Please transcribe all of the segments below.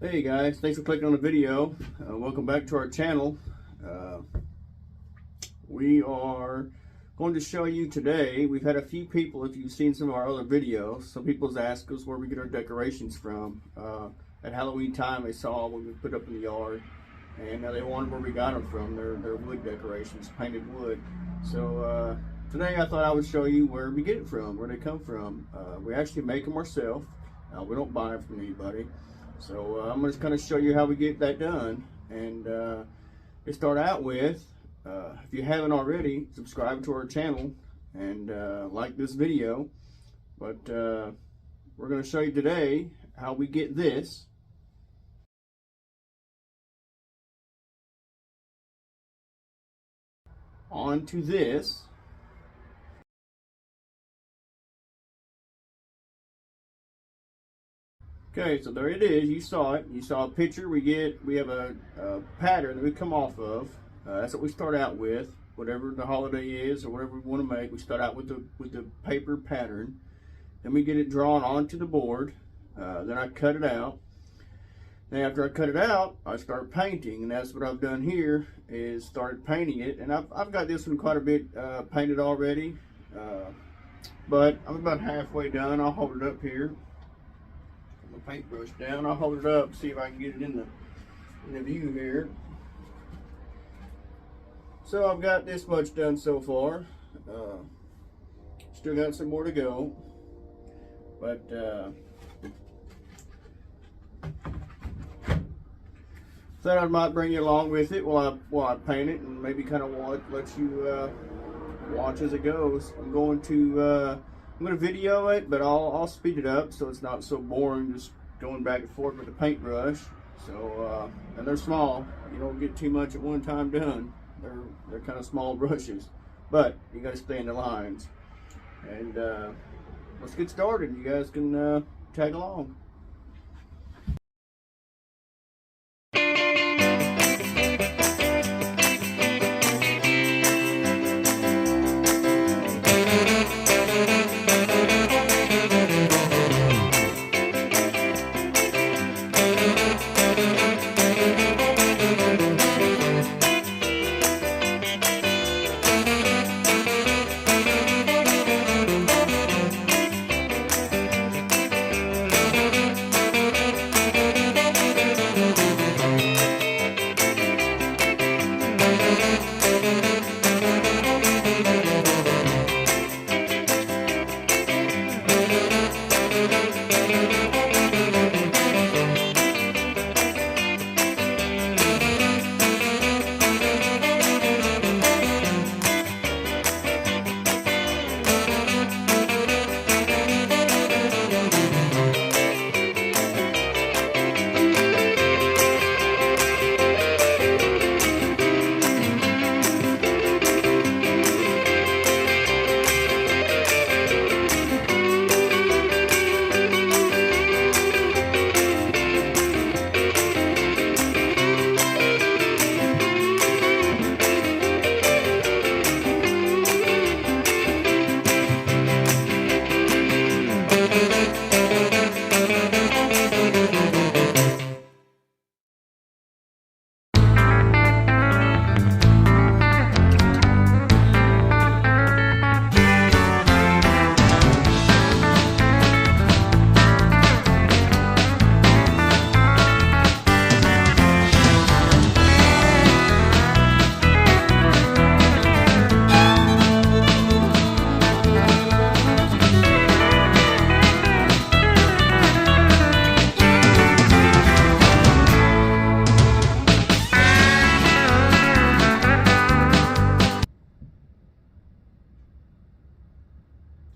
Hey guys, thanks for clicking on the video. Welcome back to our channel. We are going to show you today, we've had a few people, if you've seen some of our other videos, some people's asked us where we get our decorations from. At Halloween time they saw what we put up in the yard, and now they wondered where we got them from. They're wood decorations, painted wood. So today I thought I would show you where we get it from, where they come from. We actually make them ourselves. We don't buy them from anybody. So I'm going to kind of show you how we get that done. And to start out with, if you haven't already, subscribe to our channel and like this video. But we're going to show you today how we get this onto this. Okay, so there it is. You saw it. You saw a picture. We have a pattern that we come off of. That's what we start out with. Whatever the holiday is or whatever we want to make, we start out with the paper pattern. Then we get it drawn onto the board. Then I cut it out. Then after I cut it out, I start painting, and that's what I've done here is started painting it. And I've got this one quite a bit painted already, but I'm about halfway done. I'll hold it up here. My paintbrush down. I'll hold it up, see if I can get it in the view here. So I've got this much done so far. Still got some more to go, but thought I might bring you along with it while I paint it, and maybe kind of let you watch as it goes. I'm going to video it, but I'll speed it up so it's not so boring just going back and forth with the paintbrush. So and they're small. You don't get too much at one time done. They're kind of small brushes, but you got to stay in the lines. And let's get started. You guys can tag along.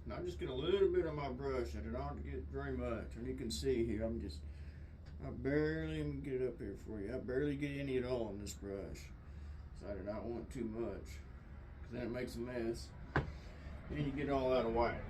Now I'm just get a little bit on my brush. I do not get very much. And you can see here, I barely even get it up here for you. I barely get any at all on this brush. So I do not want too much, because then it makes a mess. And you get it all out of whack.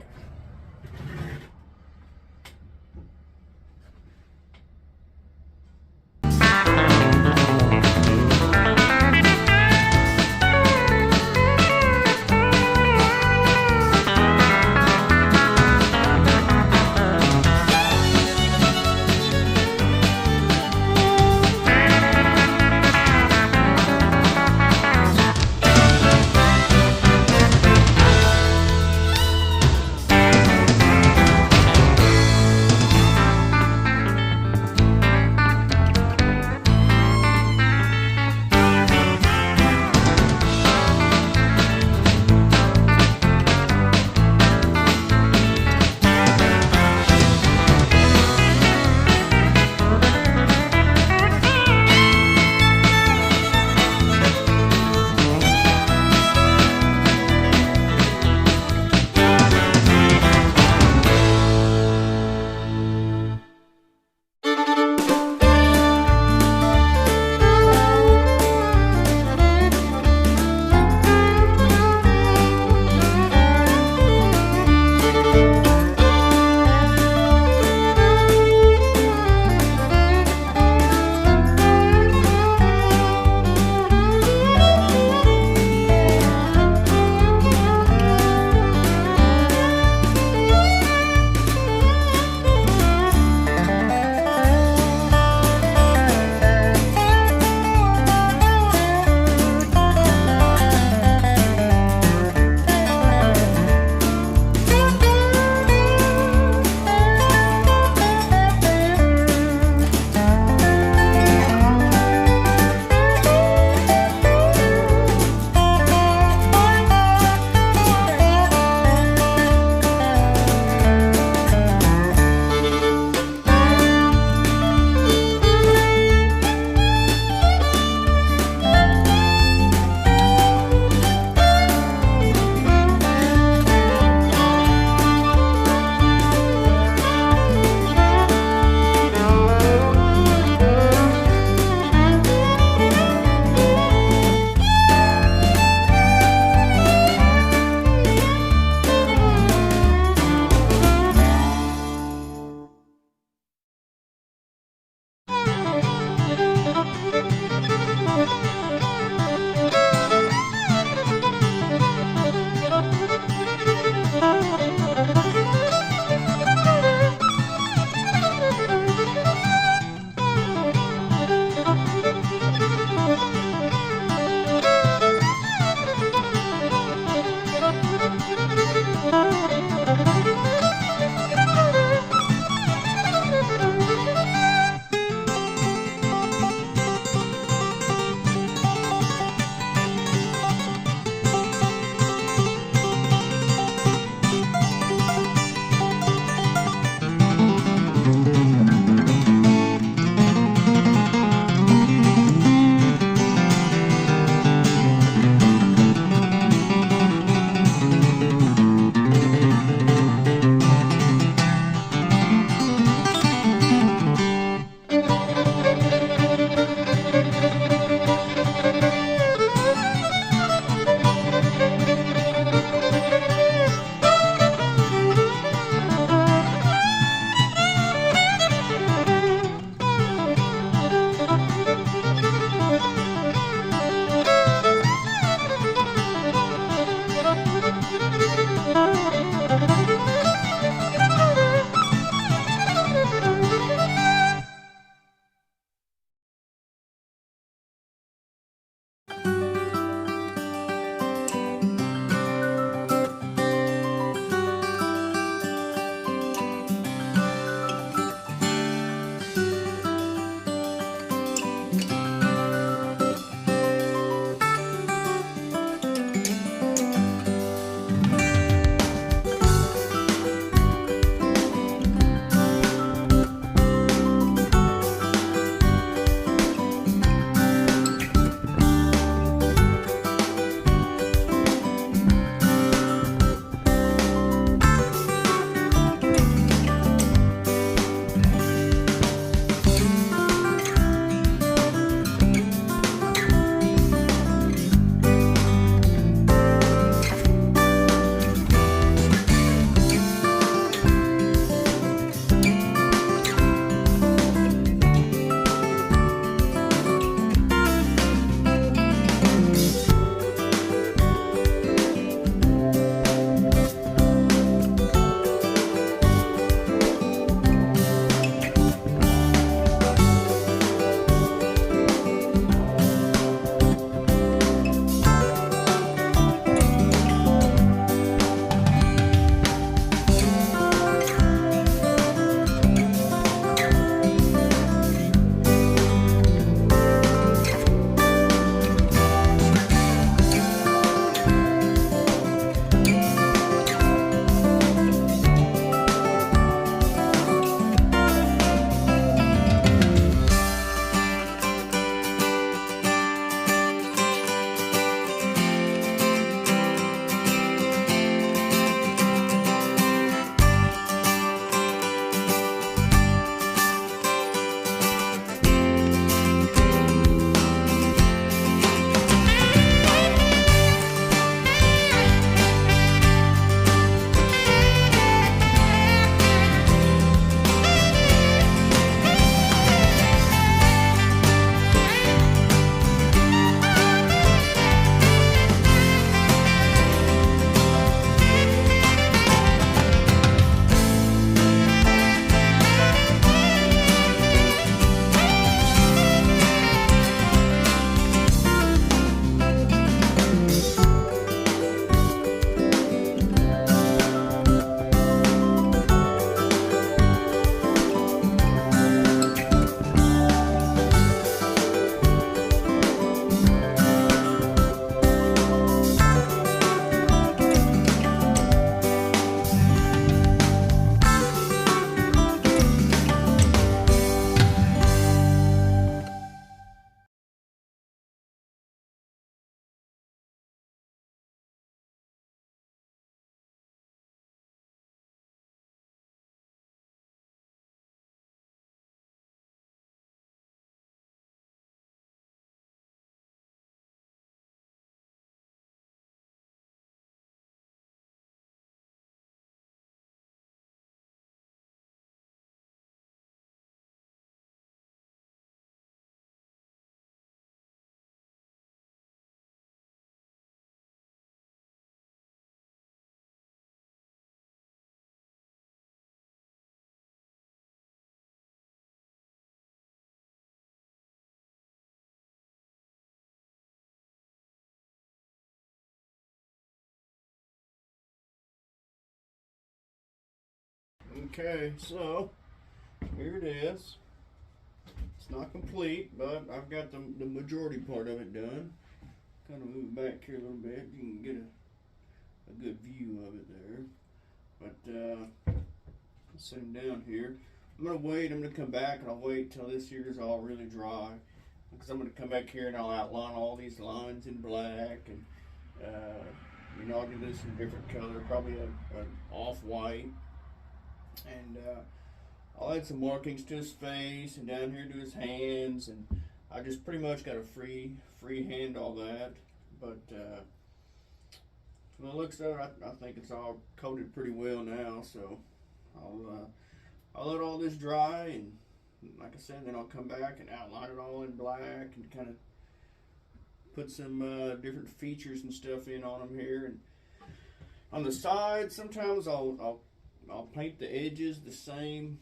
Okay, so here it is. It's not complete, but I've got the majority part of it done. Kind of move back here a little bit. You can get a good view of it there. But let's set him down here. I'm gonna wait. I'm gonna come back and I'll wait till this here is all really dry, because I'm gonna come back here and I'll outline all these lines in black, and I'll do this in a different color, probably an off-white, and I'll add some markings to his face and down here to his hands, and I just pretty much got a free hand all that. But from the looks of it, I think it's all coated pretty well now. So I'll let all this dry, and like I said, then I'll come back and outline it all in black and kind of put some different features and stuff in on them here. And on the sides, sometimes I'll paint the edges the same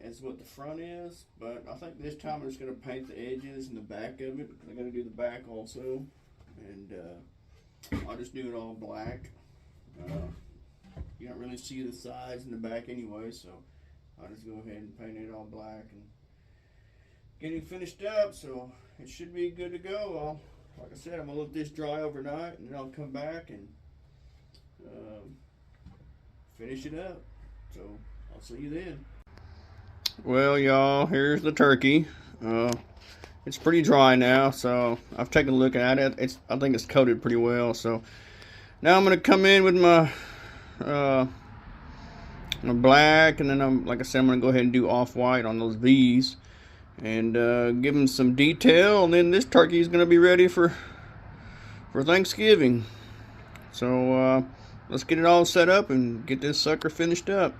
as what the front is, but I think this time I'm just going to paint the edges and the back of it, because I'm going to do the back also, and I'll just do it all black. You don't really see the sides and the back anyway, so I'll just go ahead and paint it all black and get it finished up, so it should be good to go. Like I said, I'm going to let this dry overnight, and then I'll come back and finish it up. So I'll see you then. Well, y'all, here's the turkey. It's pretty dry now, so I've taken a look at it. I think it's coated pretty well. So now I'm going to come in with my black, and then like I said, I'm going to go ahead and do off-white on those V's and give them some detail, and then this turkey is going to be ready for Thanksgiving. So let's get it all set up and get this sucker finished up.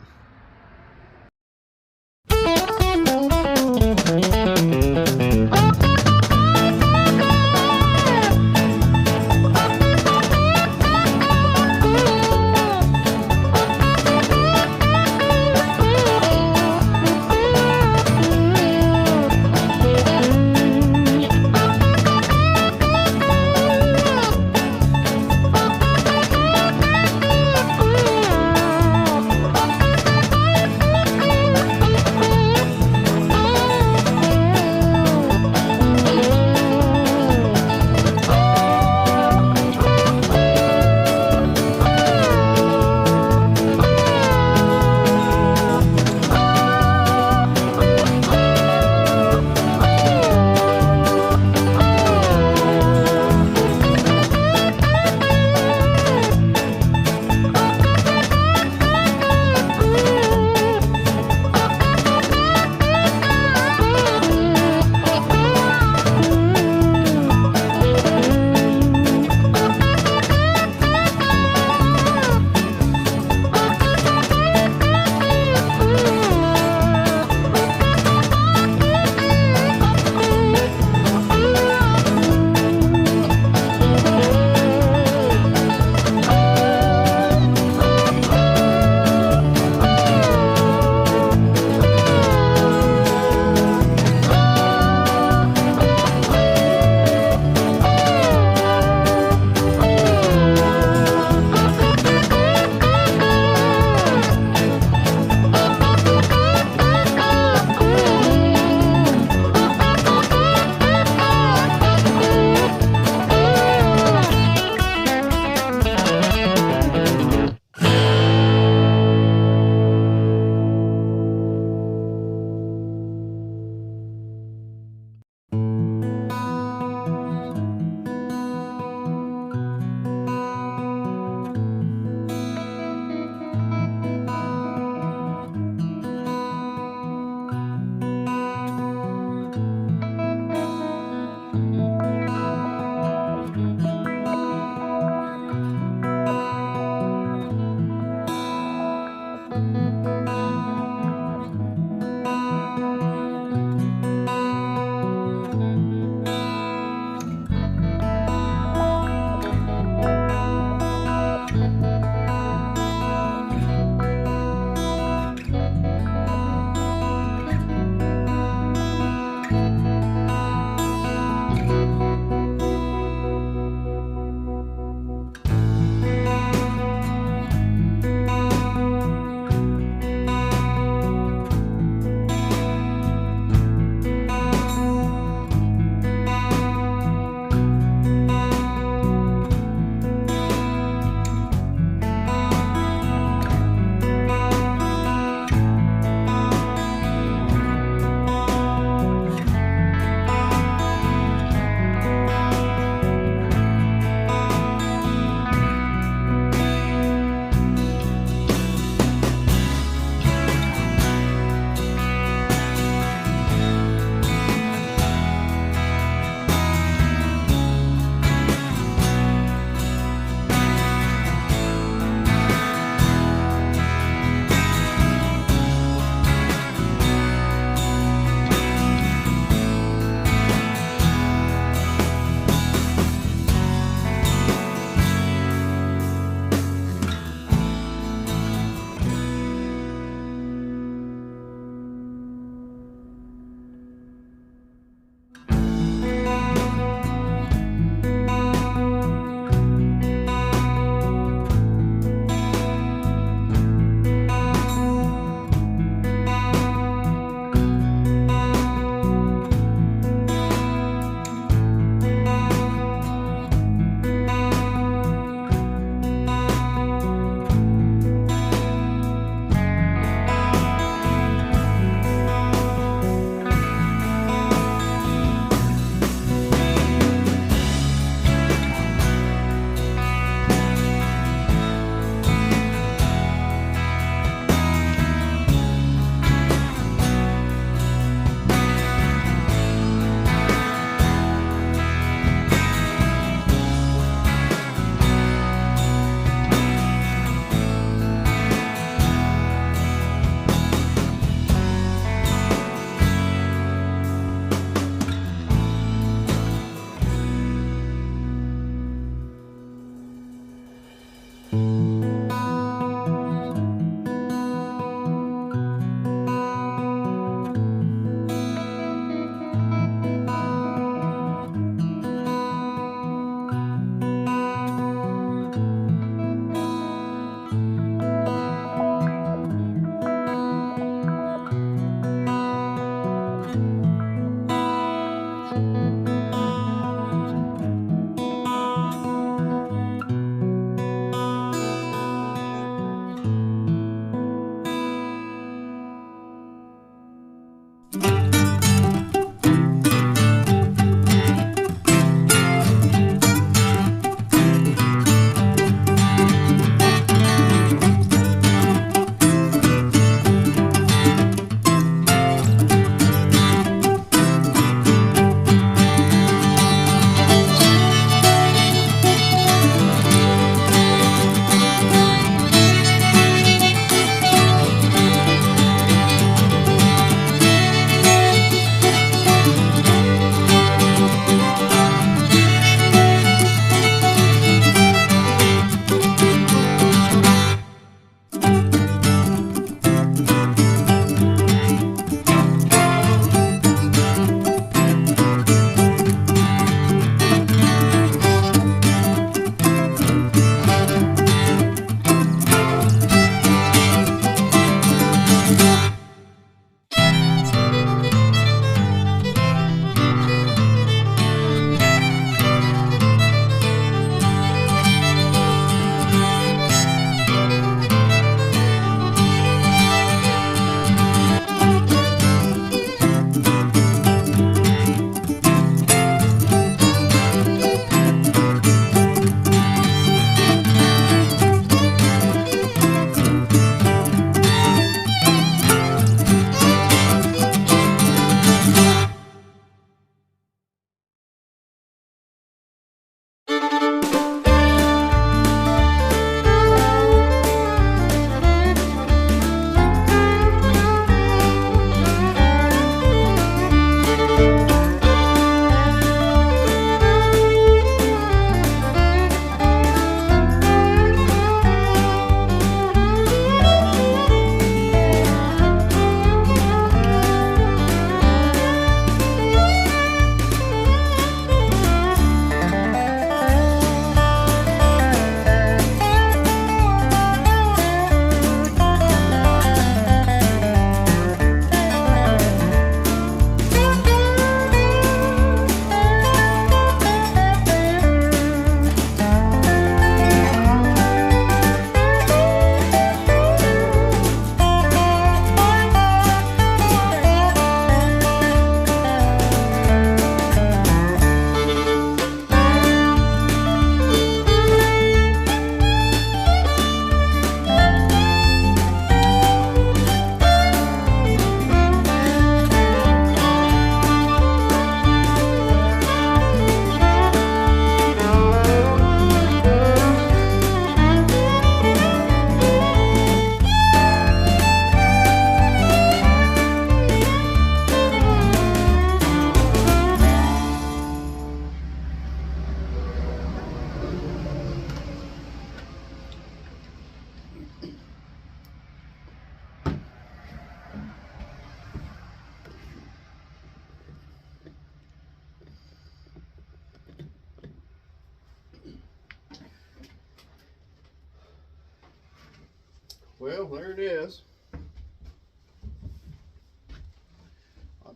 Well, there it is. I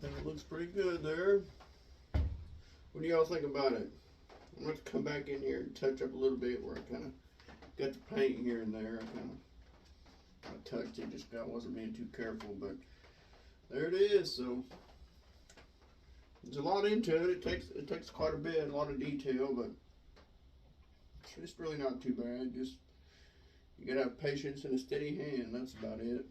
think it looks pretty good there. What do y'all think about it? I'm going to come back in here and touch up a little bit where I kind of got the paint here and there. I touched it, just I wasn't being too careful, but there it is. So there's a lot into it. It takes quite a bit, a lot of detail, but it's really not too bad. Just you gotta have patience and a steady hand. That's about it.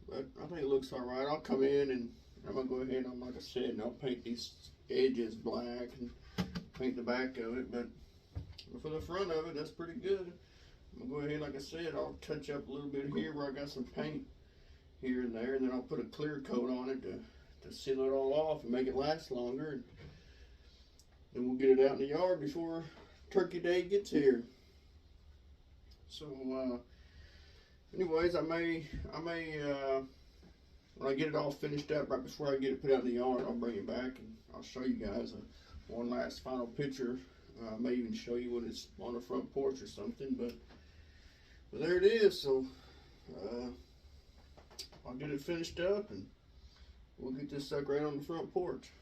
But I think it looks all right. I'll come in and I'm gonna go ahead and, like I said, and I'll paint these edges black and paint the back of it. But for the front of it, that's pretty good. I'm gonna go ahead, like I said, I'll touch up a little bit here where I got some paint here and there, and then I'll put a clear coat on it to seal it all off and make it last longer. And then we'll get it out in the yard before Turkey Day gets here. So, anyways, I may when I get it all finished up, right before I get it put out in the yard, I'll bring it back and I'll show you guys one last final picture. I may even show you when it's on the front porch or something, but there it is. So I'll get it finished up and we'll get this sucker right on the front porch.